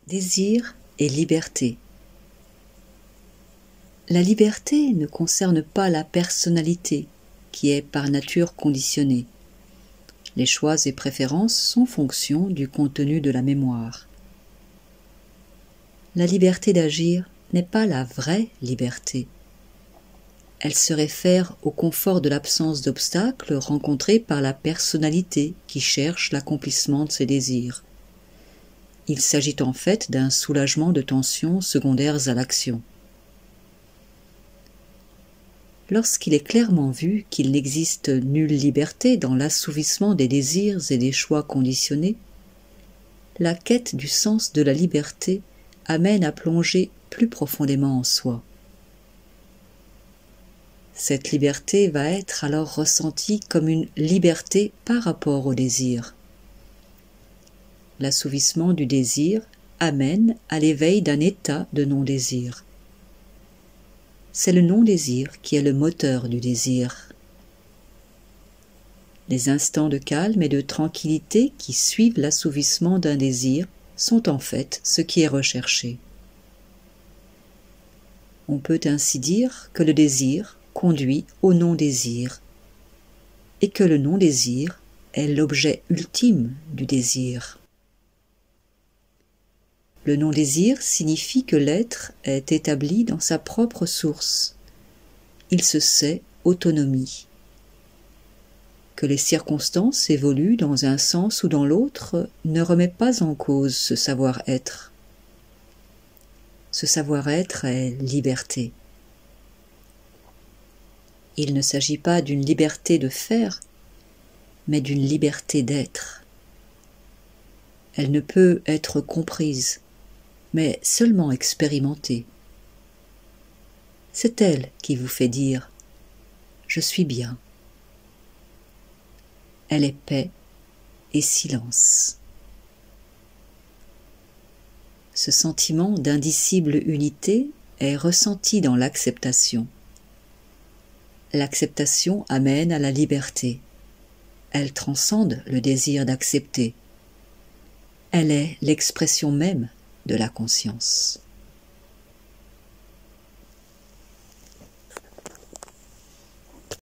Désir et liberté. La liberté ne concerne pas la personnalité, qui est par nature conditionnée. Les choix et préférences sont fonction du contenu de la mémoire. La liberté d'agir n'est pas la vraie liberté. Elle se réfère au confort de l'absence d'obstacles rencontré par la personnalité qui cherche l'accomplissement de ses désirs. Il s'agit en fait d'un soulagement de tensions secondaires à l'action. Lorsqu'il est clairement vu qu'il n'existe nulle liberté dans l'assouvissement des désirs et des choix conditionnés, la quête du sens de la liberté amène à plonger plus profondément en soi. Cette liberté va être alors ressentie comme une liberté par rapport au désir. L'assouvissement du désir amène à l'éveil d'un état de non-désir. C'est le non-désir qui est le moteur du désir. Les instants de calme et de tranquillité qui suivent l'assouvissement d'un désir sont en fait ce qui est recherché. On peut ainsi dire que le désir conduit au non-désir et que le non-désir est l'objet ultime du désir. Le non-désir signifie que l'être est établi dans sa propre source. Il se sait autonomie. Que les circonstances évoluent dans un sens ou dans l'autre ne remet pas en cause ce savoir-être. Ce savoir-être est liberté. Il ne s'agit pas d'une liberté de faire, mais d'une liberté d'être. Elle ne peut être comprise, mais seulement expérimentée. C'est elle qui vous fait dire « Je suis bien ». Elle est paix et silence. Ce sentiment d'indicible unité est ressenti dans l'acceptation. L'acceptation amène à la liberté. Elle transcende le désir d'accepter. Elle est l'expression même de la conscience.